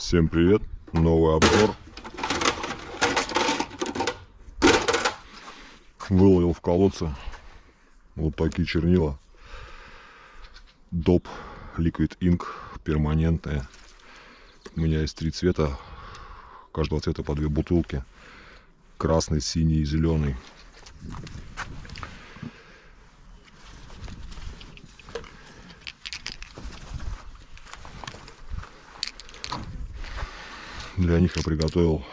Всем привет! Новый обзор. Выловил в колодце вот такие чернила. DOP Liquid Ink перманентные. У меня есть 3 цвета. Каждого цвета по 2 бутылки. Красный, синий и зеленый. Для них я приготовил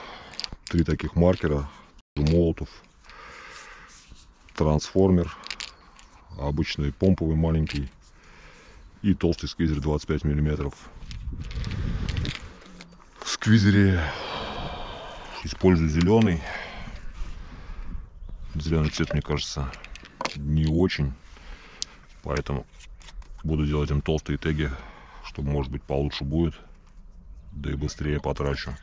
3 таких маркера. Молотов, трансформер, обычный помповый маленький и толстый сквизер 25 мм. В сквизере использую зеленый. Зеленый цвет, мне кажется, не очень, поэтому буду делать им толстые теги, чтобы, может быть, получше будет, да и быстрее потрачу.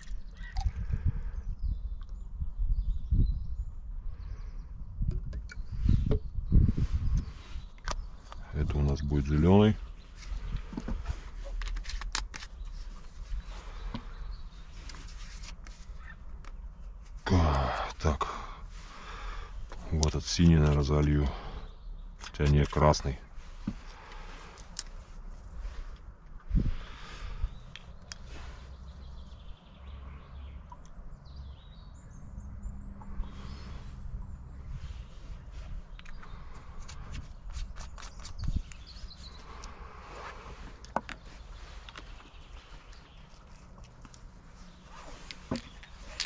Это у нас будет зеленый. Так, вот этот синий, наверное, залью, хотя не, красный.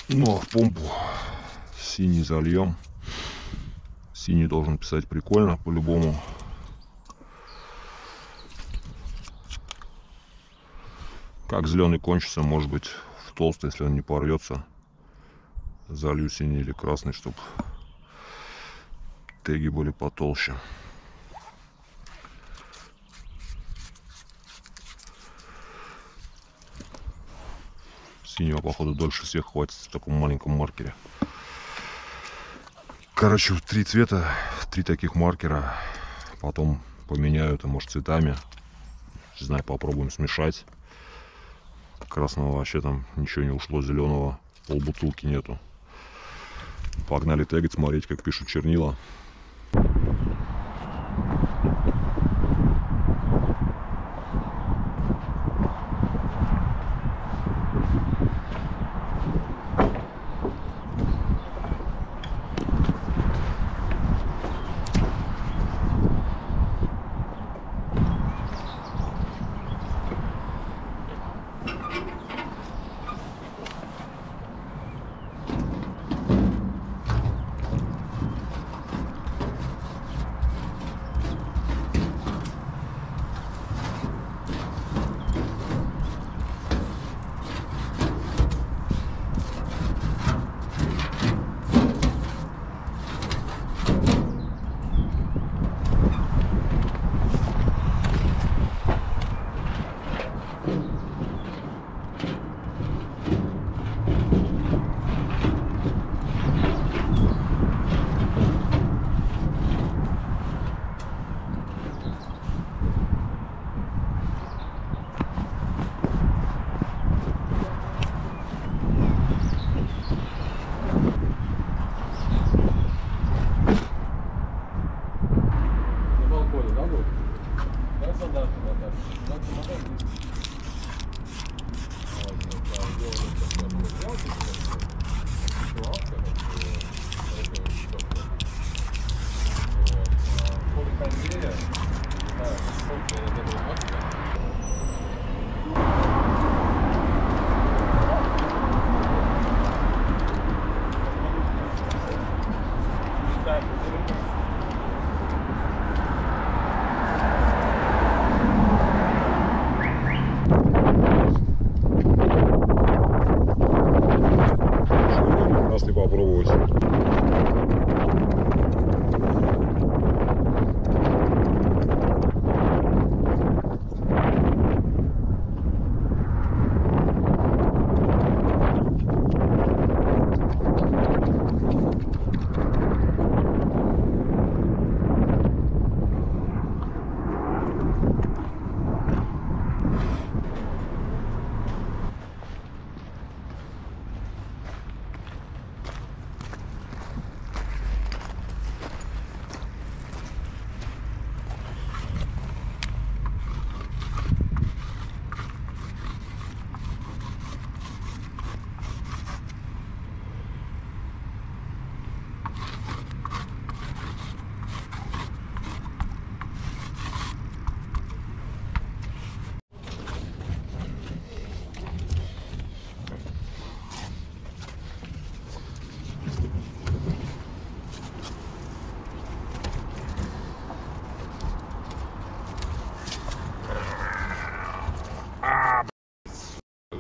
Ну а в помпу синий зальем. Синий должен писать прикольно, по-любому. Как зеленый кончится, может быть, в толстый, если он не порвется, залью синий или красный, чтобы теги были потолще. Синего, походу, дольше всех хватит в таком маленьком маркере. Короче, 3 цвета, 3 таких маркера. Потом поменяю это, может, цветами. Не знаю, попробуем смешать. Красного вообще там ничего не ушло, зеленого полбутылки нету. Погнали тегать, смотреть, как пишут чернила.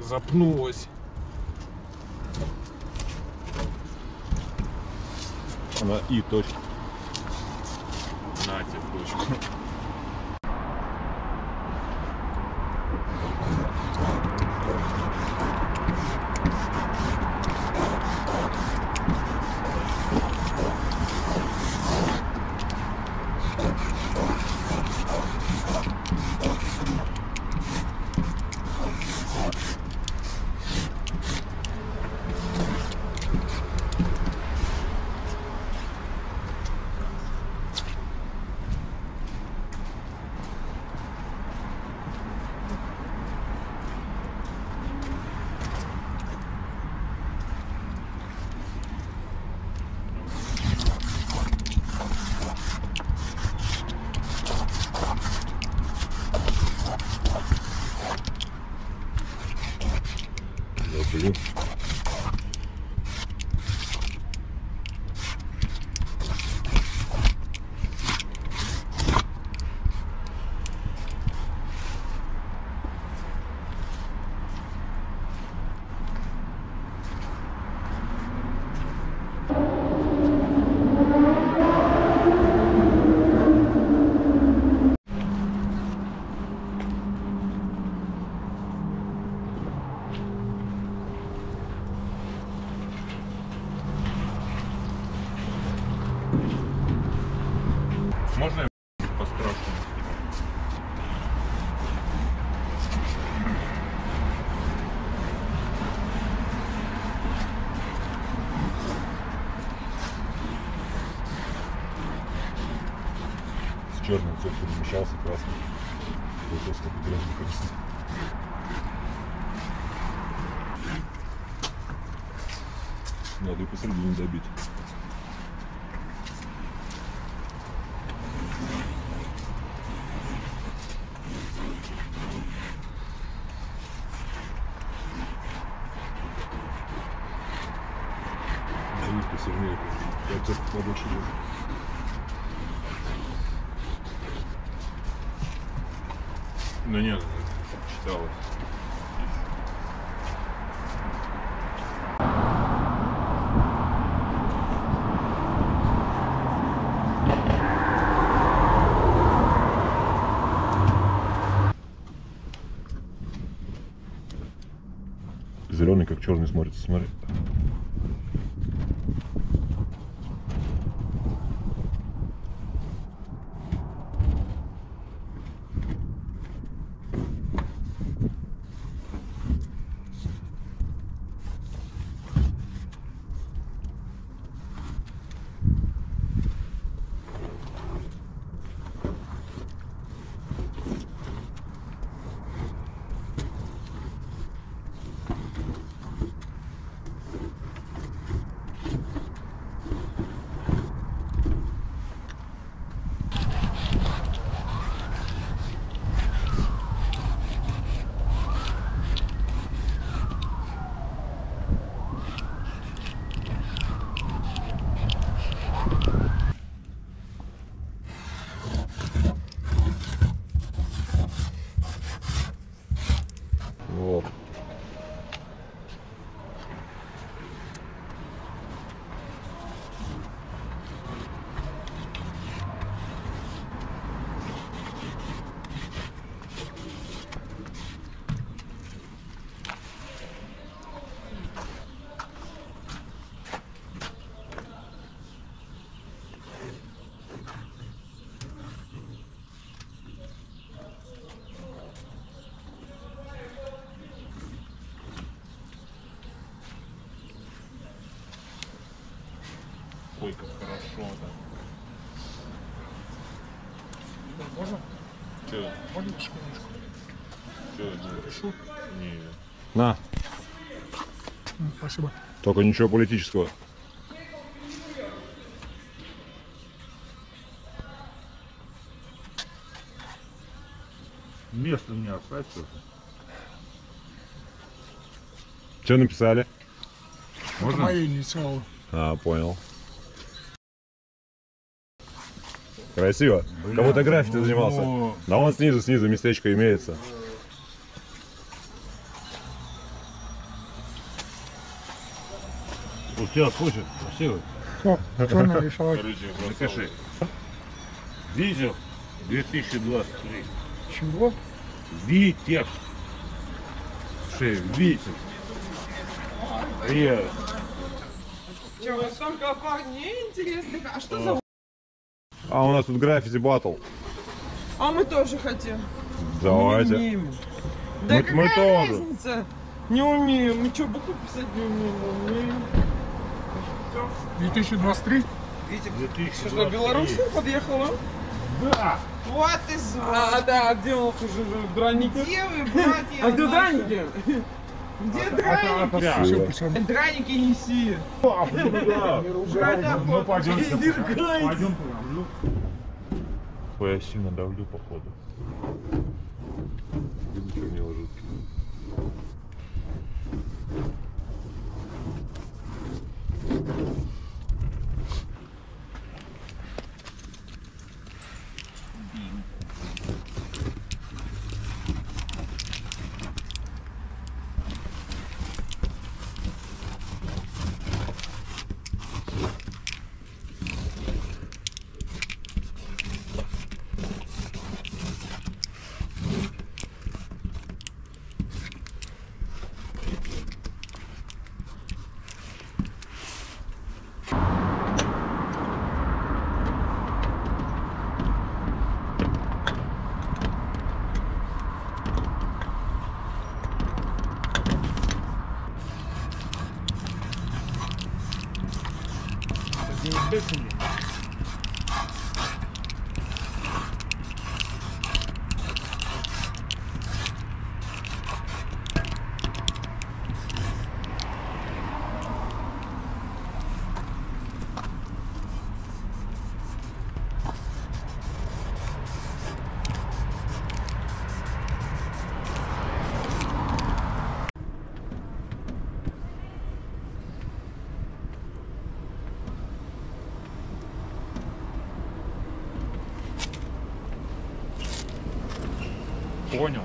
Запнулась. Она и точно. На тебе точку. Блин. Можно я по-страшному? С черным все перемещался, красный. Получился такой грязный, конечно. Надо и посередине добить. Давить посильнее. Я только побольше вижу. Да нет, читалось. Зеленый как черный смотрится, смотри. Вот. Ой, как хорошо-то. Можно? Че? Можно секундочку? Че? Решу? Не. На, Спасибо. только ничего политического. Место мне оставь тоже. Что написали? Это мои инициалы. А, понял. Красиво. Кому-то граффити занимался. Да вон снизу местечко имеется. Все, слушай, красиво. Все, что нарисовать? Напиши. Витязь 2023. Чего? Витязь. Витязь. Привет. Че, у вас столько парней интересных? А что за... А у нас тут граффити батл. А мы тоже хотим. Давайте. Мы не умеем. Да Мы какая тоже. разница? Не умеем. Мы что, буквы писать не умеем? 2023? Что, что, Белоруссия подъехала? Да. Вот и звон. Да, где он уже драники? Где вы, братья? А где драники? Где драники? Все, пацаны. Драники неси. Ну пойдем. Я сильно давлю, походу. Ничего не ложится. Понял.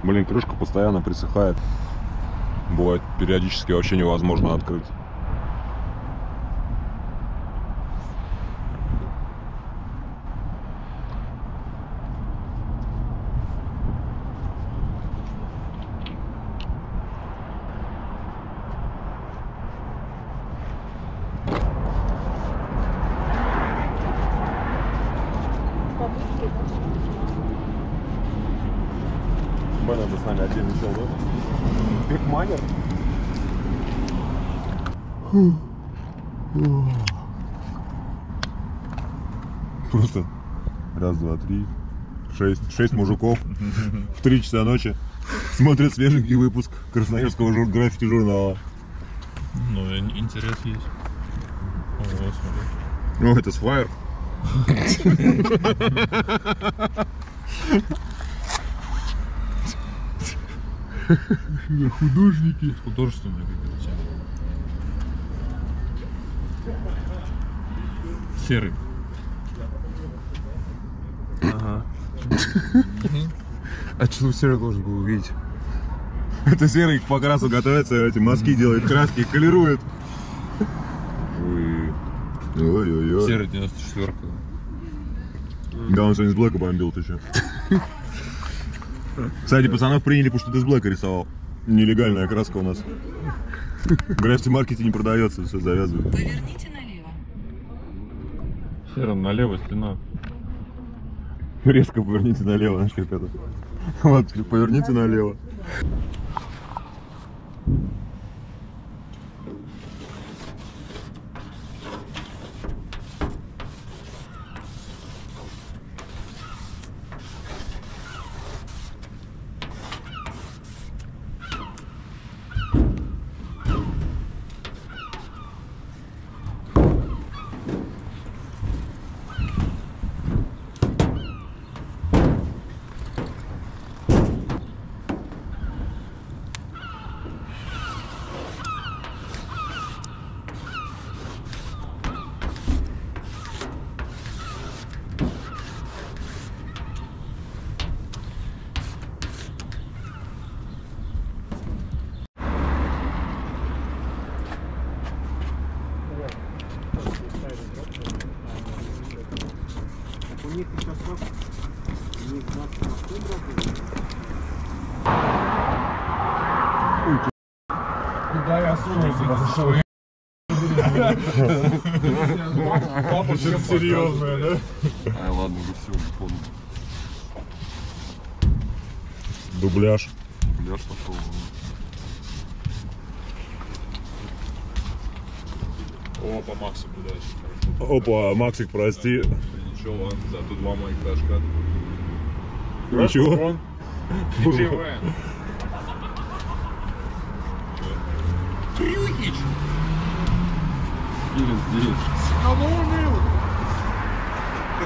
Блин, крышка постоянно присыхает. Бывает, периодически вообще невозможно открыть. Бен, это с нами один летел, да? Бигмайнер? Просто раз, два, три, шесть мужиков в 3 часа ночи смотрят свеженький выпуск красноярского граффити журнала. Ну, интерес есть. О, смотри. Ну, это с Fire. Художники. Художественные какие-то темы. Серый. Ага. А что серый должен был увидеть? Это серый к покрасу готовится, эти мазки делает, краски колирует. Ой-ой-ой. Серый 94-ка. Да, он сегодня с Блэка бомбил, ты чё? Кстати, пацанов приняли, потому что ты с Блэка рисовал. Нелегальная краска у нас. В граффити-маркете не продается, все завязывают. Поверните налево. Серым налево стена. Резко поверните налево, знаешь, как это. Вот, поверните налево. Куда я сунулся? Папа что-то серьезное, да? Ай, ладно, уже все, понял. Дубляж. Дубляж пошел. Опа, Максик, удачи. Опа, Максик, прости. Ничего, ладно, зато 2 моих дашка. Ничего. Крюхич!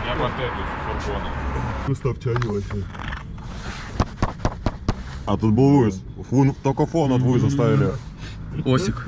Я вот эту с фургона. Выставчане вообще. А тут был вывоз. Только фон от вывоза ставили. Осик.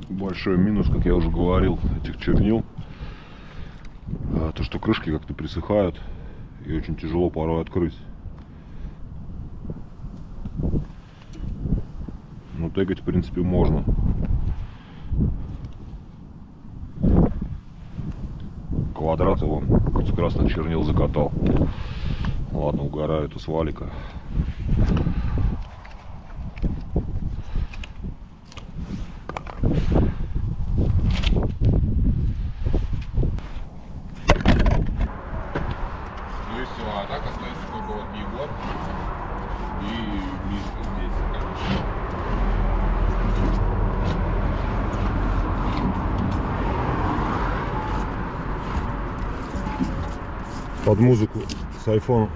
Большой минус, как я уже говорил, этих чернил, то что крышки как-то присыхают и очень тяжело порой открыть. Но тегать в принципе можно. Квадрат его с красных чернил закатал. Ладно, угораю с валика. Ну и все, а так остается только вот Егор и Мишка здесь, конечно. Под музыку с айфона.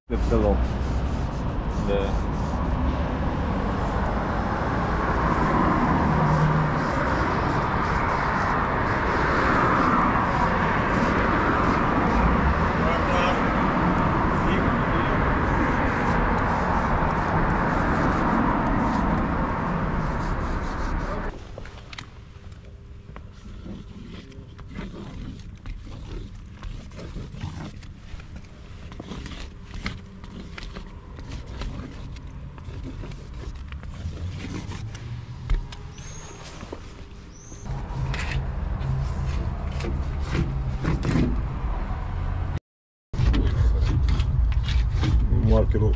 Ты сказал. Да. маркеру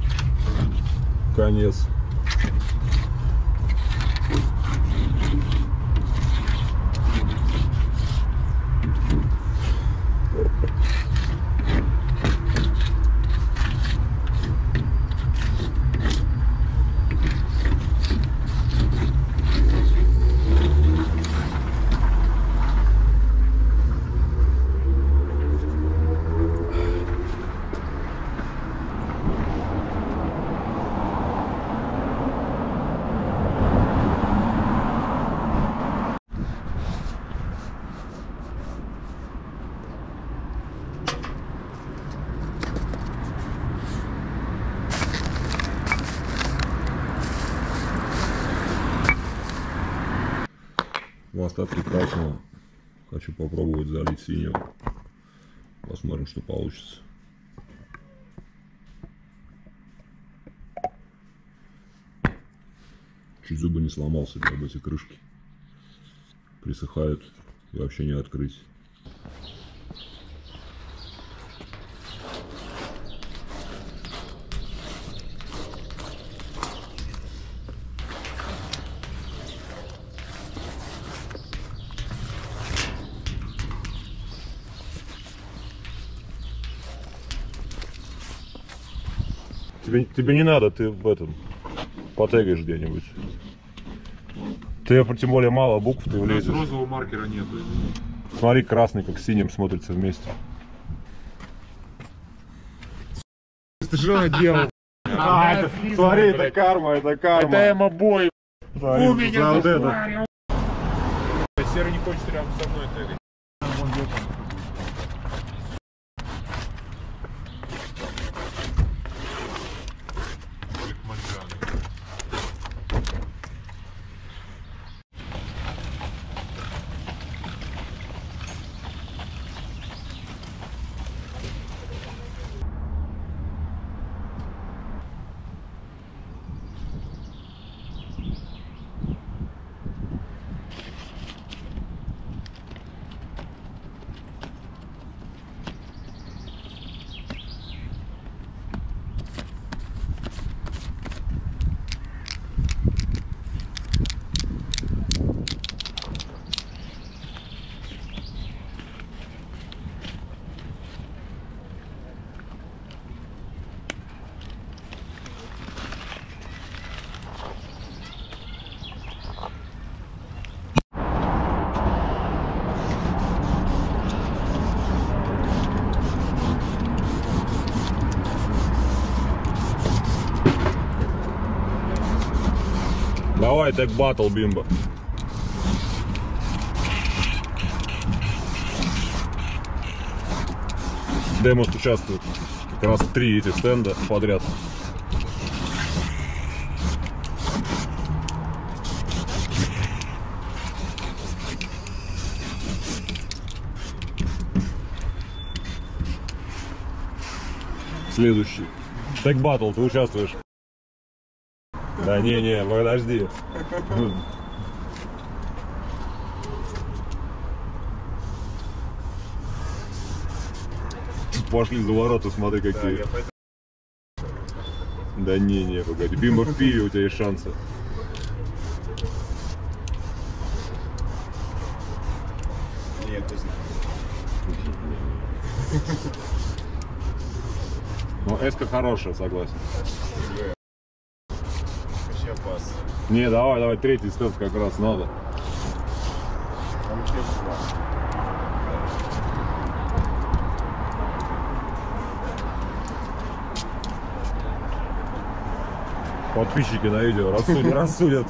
конец. В остатке красного хочу попробовать залить синего. Посмотрим, что получится. Чуть зубы не сломал себе об эти крышки. Присыхают и вообще не открыть. Тебе не надо, ты в этом потегаешь где-нибудь. Ты тем более мало букв, ты влезешь. Розового маркера нету. Смотри, красный как с синим смотрится вместе. Ты что делал? Смотри, это карма, это карма. Это эмо-бой. У меня вот это. Серый не хочет рядом со мной тегать. Давай, так батл, Бимбо. Демос участвует как раз 3 этих стенда подряд. Следующий. Так батл, ты участвуешь. Да не, подожди. Пошли за ворота, смотри какие. Да не, погоди. Бимбо в пиве, у тебя есть шансы. Нет, ты знаешь. Ну, эска хорошая, согласен. Вообще пас. Не, давай, третий стенд как раз надо. Там еще два. Подписчики на видео рассудят.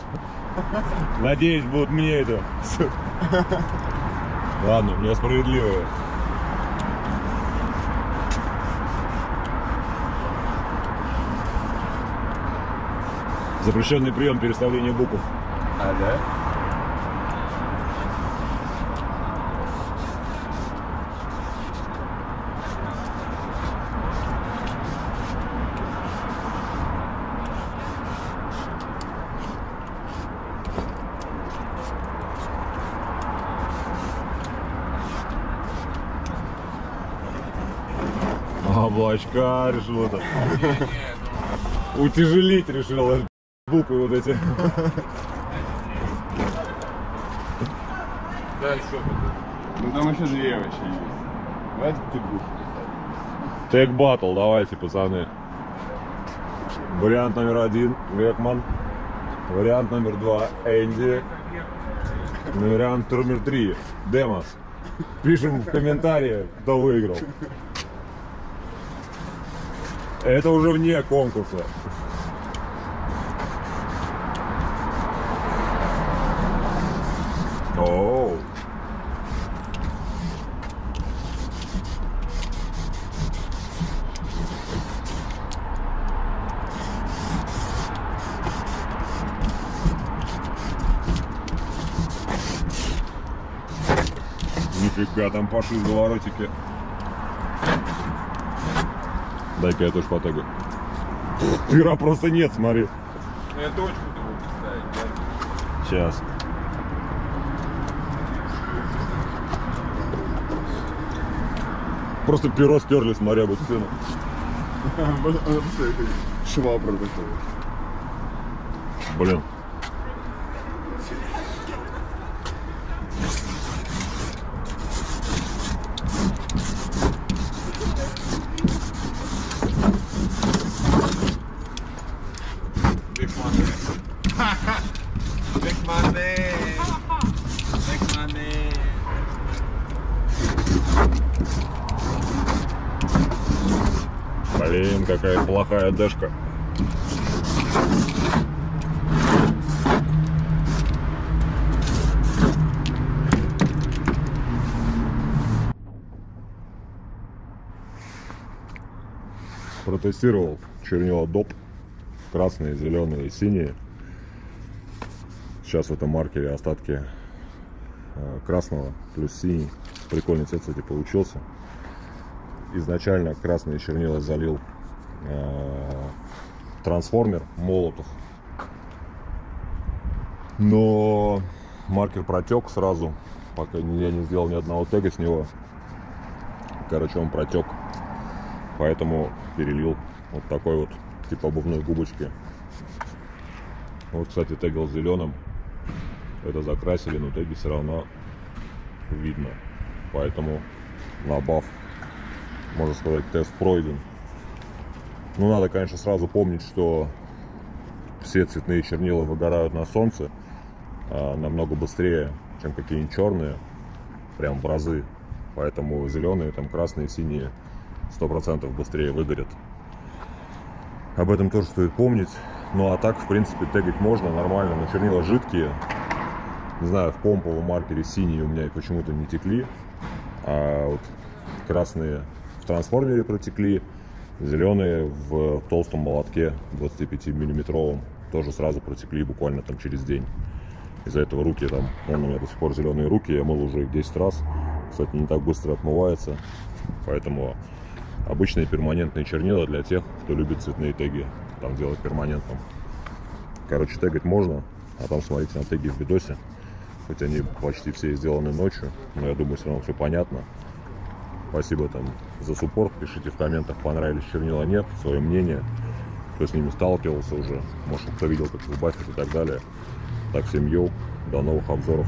Надеюсь, будут мне это. Ладно, у меня справедливое. Запрещенный прием переставления букв. А, да? облачка решил это. Утяжелить решил буквы вот эти. Да, что тут? Ну там еще две вообще есть. Давайте ты будешь. Тег батл, давайте, пацаны. Вариант номер 1 Векман. Вариант номер 2 Энди. Вариант номер 3 Демос. Пишем в комментарии, кто выиграл. Это уже вне конкурса. Оу. Нифига там пошли заворотики. Дай-ка я тоже потегаю. Тыра просто нет, смотри. Я точку забыл поставить, да? Сейчас. Просто перо стерли, смотря бы сцену. Швабра такой. Блин. Big money. Big money. Big money. Блин, какая плохая дэшка. Протестировал чернила доп. Красные, зеленые и синие. Сейчас в этом маркере остатки красного плюс синий. Прикольный цвет, кстати, получился. Изначально красные чернила залил трансформер Молотов, но маркер протек сразу, пока я не сделал ни одного тега с него. Короче, он протек, поэтому перелил вот такой вот типа обувной губочки. Вот, кстати, тегал зеленым, это закрасили, но теги все равно видно, поэтому на баф, можно сказать, тест пройден. Ну, надо, конечно, сразу помнить, что все цветные чернила выгорают на солнце намного быстрее, чем какие-нибудь черные, прям в разы. Поэтому зеленые, там красные, синие 100% быстрее выгорят. Об этом тоже стоит помнить. Ну, а так, в принципе, тегать можно нормально, но чернила жидкие. Не знаю, в помповом маркере синие у меня почему-то не текли, а вот красные в трансформере протекли, зеленые в толстом молотке 25 миллиметровом тоже сразу протекли буквально там через день. Из-за этого руки там, у меня до сих пор зеленые руки, я мыл уже их 10 раз. Кстати, не так быстро отмывается, поэтому обычные перманентные чернила для тех, кто любит цветные теги, там делать перманентом. Короче, тегать можно, а там смотрите на теги в видосе. Хоть они почти все сделаны ночью, но я думаю, все равно все понятно. Спасибо там за суппорт, пишите в комментах, понравились чернила, нет, свое мнение, кто с ними сталкивался уже, может, кто видел, как их бафят и так далее. Так, всем йоу, до новых обзоров.